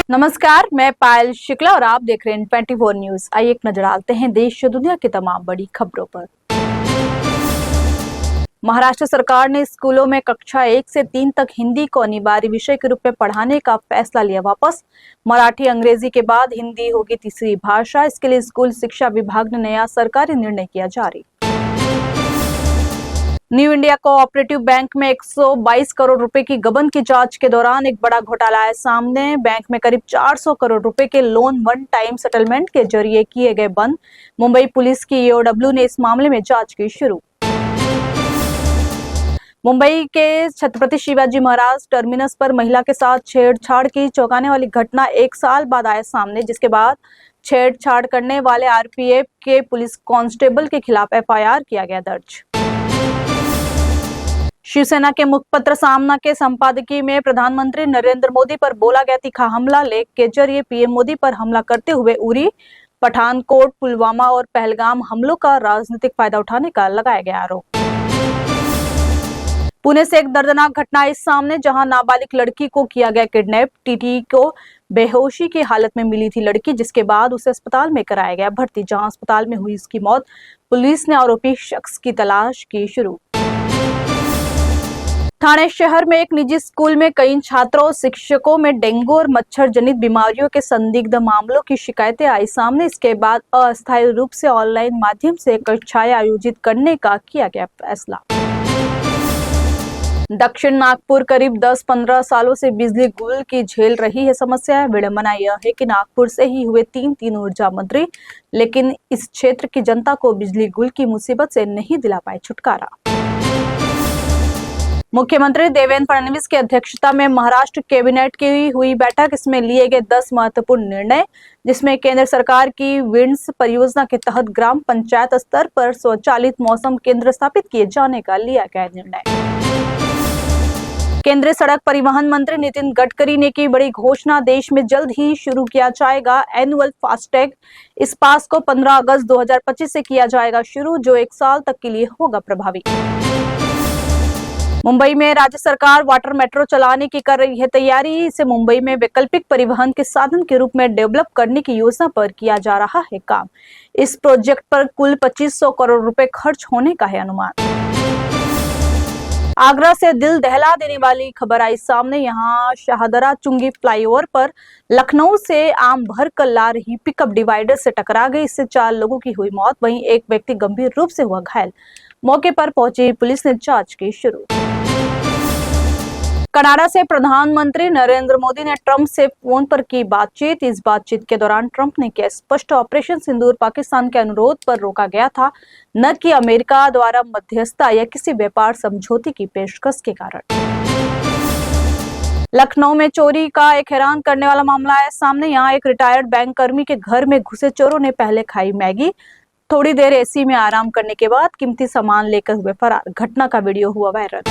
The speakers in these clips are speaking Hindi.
नमस्कार, मैं पायल शुक्ला और आप देख रहे हैं 24 न्यूज। आइए एक नजर डालते हैं देश और दुनिया की तमाम बड़ी खबरों पर। महाराष्ट्र सरकार ने स्कूलों में कक्षा 1 से 3 तक हिंदी को अनिवार्य विषय के रूप में पढ़ाने का फैसला लिया वापस। मराठी अंग्रेजी के बाद हिंदी होगी तीसरी भाषा। इसके लिए स्कूल शिक्षा विभाग ने नया सरकारी निर्णय किया जारी। न्यू इंडिया कोऑपरेटिव बैंक में 122 करोड़ रुपए की गबन की जांच के दौरान एक बड़ा घोटाला आया सामने। बैंक में करीब 400 करोड़ रुपए के लोन वन टाइम सेटलमेंट के जरिए किए गए बंद। मुंबई पुलिस की ईओडब्ल्यू ने इस मामले में जांच की शुरू। मुंबई के छत्रपति शिवाजी महाराज टर्मिनस पर महिला के साथ छेड़छाड़ की चौंकाने वाली घटना 1 साल बाद आए सामने, जिसके बाद छेड़छाड़ करने वाले आरपीएफ के पुलिस कांस्टेबल के खिलाफ एफआईआर किया गया दर्ज। शिवसेना के मुखपत्र सामना के संपादकीय में प्रधानमंत्री नरेंद्र मोदी पर बोला गया तीखा हमला। लेख के जरिए पीएम मोदी पर हमला करते हुए उरी, पठानकोट, पुलवामा और पहलगाम हमलों का राजनीतिक फायदा उठाने का लगाया गया आरोप। पुणे से एक दर्दनाक घटना आई सामने, जहां नाबालिग लड़की को किया गया किडनैप। टीटी को बेहोशी की हालत में मिली थी लड़की, जिसके बाद उसे अस्पताल में कराया गया भर्ती। जहां अस्पताल में हुई उसकी मौत, पुलिस ने आरोपी शख्स की तलाश की शुरू। ठाणे शहर में एक निजी स्कूल में कई छात्रों और शिक्षकों में डेंगू और मच्छर जनित बीमारियों के संदिग्ध मामलों की शिकायतें आई सामने। इसके बाद अस्थायी रूप से ऑनलाइन माध्यम से कक्षाएं आयोजित करने का किया गया फैसला। दक्षिण नागपुर करीब 10-15 सालों से बिजली गुल की झेल रही है समस्या। विडंबना यह है कि नागपुर से ही हुए तीन ऊर्जा मंत्री, लेकिन इस क्षेत्र की जनता को बिजली गुल की मुसीबत से नहीं दिला पाए छुटकारा। मुख्यमंत्री देवेंद्र फडणवीस की अध्यक्षता में महाराष्ट्र कैबिनेट की हुई बैठक। इसमें लिए गए 10 महत्वपूर्ण निर्णय, जिसमें केंद्र सरकार की विंड्स परियोजना के तहत ग्राम पंचायत स्तर पर स्वचालित मौसम केंद्र स्थापित किए जाने का लिया गया निर्णय। केंद्रीय सड़क परिवहन मंत्री नितिन गडकरी ने की बड़ी घोषणा, देश में जल्द ही शुरू किया जाएगा एनुअल फास्टैग। इस पास को 15 अगस्त 2025 से किया जाएगा शुरू, जो 1 साल तक के लिए होगा प्रभावी। मुंबई में राज्य सरकार वाटर मेट्रो चलाने की कर रही है तैयारी। इसे मुंबई में वैकल्पिक परिवहन के साधन के रूप में डेवलप करने की योजना पर किया जा रहा है काम। इस प्रोजेक्ट पर कुल 2500 करोड़ रुपए खर्च होने का है अनुमान। आगरा से दिल दहला देने वाली खबर आई सामने। यहां शाहदरा चुंगी फ्लाईओवर पर लखनऊ से आम भर कर ला रही पिकअप डिवाइडर से टकरा गई। इससे 4 लोगों की हुई मौत, वहीं एक व्यक्ति गंभीर रूप से हुआ घायल। मौके पर पहुंची पुलिस ने जांच की शुरू। कनाडा से प्रधानमंत्री नरेंद्र मोदी ने ट्रंप से फोन पर की बातचीत। इस बातचीत के दौरान ट्रंप ने किया स्पष्ट, ऑपरेशन सिंदूर पाकिस्तान के अनुरोध पर रोका गया था, न कि अमेरिका द्वारा मध्यस्थता या किसी व्यापार समझौते की पेशकश के कारण। लखनऊ में चोरी का एक हैरान करने वाला मामला आया सामने। यहाँ एक रिटायर्ड बैंक कर्मी के घर में घुसे चोरों ने पहले खाई मैगी, थोड़ी देर एसी में आराम करने के बाद कीमती सामान लेकर हुए फरार। घटना का वीडियो हुआ वायरल।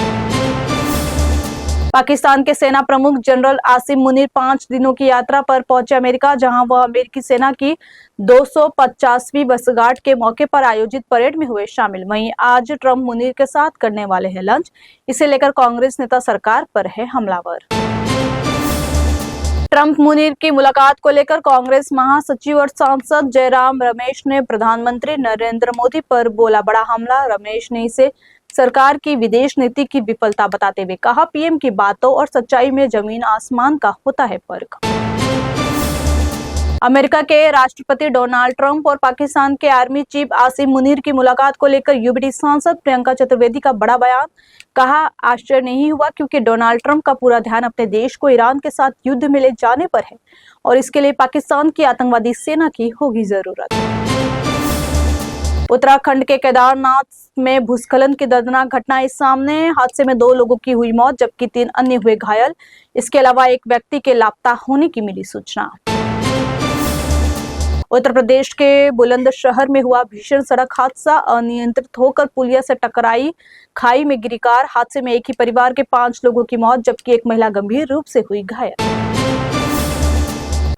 पाकिस्तान के सेना प्रमुख जनरल आसिम मुनीर 5 दिनों की यात्रा पर पहुंचे अमेरिका, जहां वह अमेरिकी सेना की 250वीं वर्षगांठ के मौके पर आयोजित परेड में हुए शामिल। वहीं आज ट्रंप मुनीर के साथ करने वाले हैं लंच। इसे लेकर कांग्रेस नेता सरकार पर है हमलावर। ट्रंप मुनीर की मुलाकात को लेकर कांग्रेस महासचिव और सांसद जयराम रमेश ने प्रधानमंत्री नरेंद्र मोदी पर बोला बड़ा हमला। रमेश ने इसे सरकार की विदेश नीति की विफलता बताते हुए कहा, पीएम की बातों और सच्चाई में जमीन आसमान का होता है फर्क। अमेरिका के राष्ट्रपति डोनाल्ड ट्रंप और पाकिस्तान के आर्मी चीफ आसिम मुनीर की मुलाकात को लेकर यूबीडी सांसद प्रियंका चतुर्वेदी का बड़ा बयान। कहा, आश्चर्य नहीं हुआ क्योंकि डोनाल्ड ट्रंप का पूरा ध्यान अपने देश को ईरान के साथ युद्ध में ले जाने पर है और इसके लिए पाकिस्तान की आतंकवादी सेना की होगी जरूरत। उत्तराखंड के केदारनाथ में भूस्खलन की दर्दनाक घटना आई सामने। हादसे में 2 लोगों की हुई मौत, जबकि 3 अन्य हुए घायल। इसके अलावा एक व्यक्ति के लापता होने की मिली सूचना। उत्तर प्रदेश के बुलंदशहर में हुआ भीषण सड़क हादसा। अनियंत्रित होकर पुलिया से टकराई खाई में गिरी कार। हादसे में एक ही परिवार के 5 लोगों की मौत, जबकि एक महिला गंभीर रूप से हुई घायल।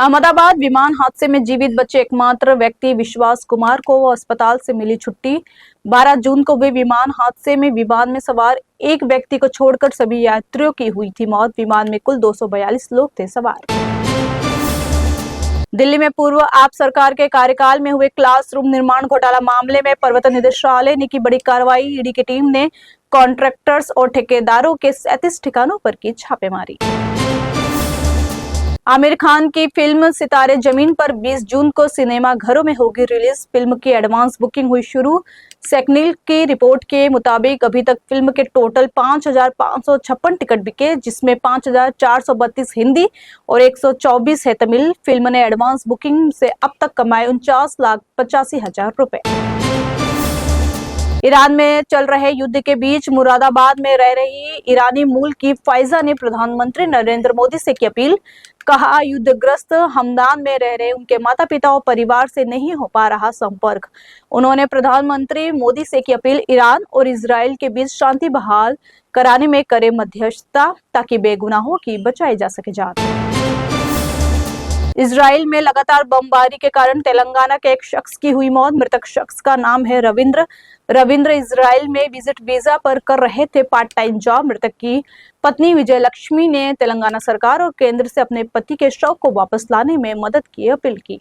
अहमदाबाद विमान हादसे में जीवित बचे एकमात्र व्यक्ति विश्वास कुमार को अस्पताल से मिली छुट्टी। 12 जून को हुए विमान हादसे में विमान में सवार एक व्यक्ति को छोड़कर सभी यात्रियों की हुई थी मौत। विमान में कुल 242 लोग थे सवार। दिल्ली में पूर्व आप सरकार के कार्यकाल में हुए क्लासरूम निर्माण घोटाला मामले में प्रवर्तन निदेशालय ने की बड़ी कार्रवाई। ईडी की टीम ने कॉन्ट्रैक्टर्स और ठेकेदारों के 37 ठिकानों पर की छापेमारी। आमिर खान की फिल्म सितारे जमीन पर 20 जून को सिनेमा घरों में होगी रिलीज। फिल्म की एडवांस बुकिंग हुई शुरू। सेक्निल की रिपोर्ट के मुताबिक अभी तक फिल्म के टोटल 5,556 टिकट बिके, जिसमें 5,432 हिंदी और 124 है तमिल। फिल्म ने एडवांस बुकिंग से अब तक कमाए 49,85,000 रुपए। ईरान में चल रहे युद्ध के बीच मुरादाबाद में रह रही ईरानी मूल की फाइजा ने प्रधानमंत्री नरेंद्र मोदी से की अपील। कहा, युद्धग्रस्त हमदान में रह रहे उनके माता पिता और परिवार से नहीं हो पा रहा संपर्क। उन्होंने प्रधानमंत्री मोदी से की अपील, ईरान और इजराइल के बीच शांति बहाल कराने में करे मध्यस्थता, ताकि बेगुनाहों की बचाई जा सके जान। इजराइल में लगातार बमबारी के कारण तेलंगाना के एक शख्स की हुई मौत। मृतक शख्स का नाम है रविंद्र। रविंद्र इजराइल में विजिट वीजा पर कर रहे थे पार्ट टाइम जॉब। मृतक की पत्नी विजय लक्ष्मी ने तेलंगाना सरकार और केंद्र से अपने पति के शव को वापस लाने में मदद की अपील की।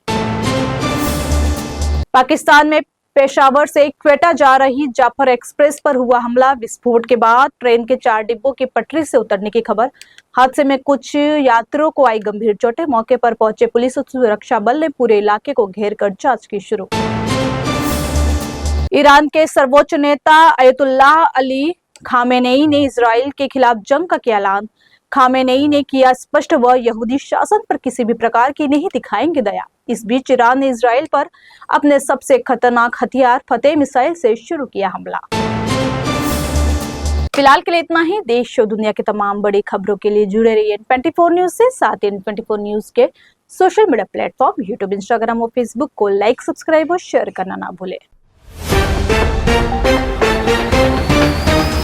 पाकिस्तान में पेशावर से क्वेटा जा रही जाफर एक्सप्रेस पर हुआ हमला। विस्फोट के बाद ट्रेन के 4 डिब्बों की पटरी से उतरने की खबर। हादसे में कुछ यात्रियों को आई गंभीर चोटें। मौके पर पहुंचे पुलिस और सुरक्षा बल ने पूरे इलाके को घेर कर जांच की शुरू। ईरान के सर्वोच्च नेता अयतुल्लाह अली खामेनेई ने इजराइल के खिलाफ जंग का किया ऐलान। खामेनेई ने किया स्पष्ट, वह यहूदी शासन पर किसी भी प्रकार की नहीं दिखाएंगे दया। इस बीच ईरान ने इजराइल पर अपने सबसे खतरनाक हथियार फतेह मिसाइल से शुरू किया हमला। फिलहाल के लिए इतना ही। देश और दुनिया के तमाम बड़ी खबरों के लिए जुड़े रहिए N24 न्यूज से। साथ ही N24 न्यूज के social media platform YouTube, Instagram और फेसबुक को लाइक, सब्सक्राइब और शेयर करना ना भूलें।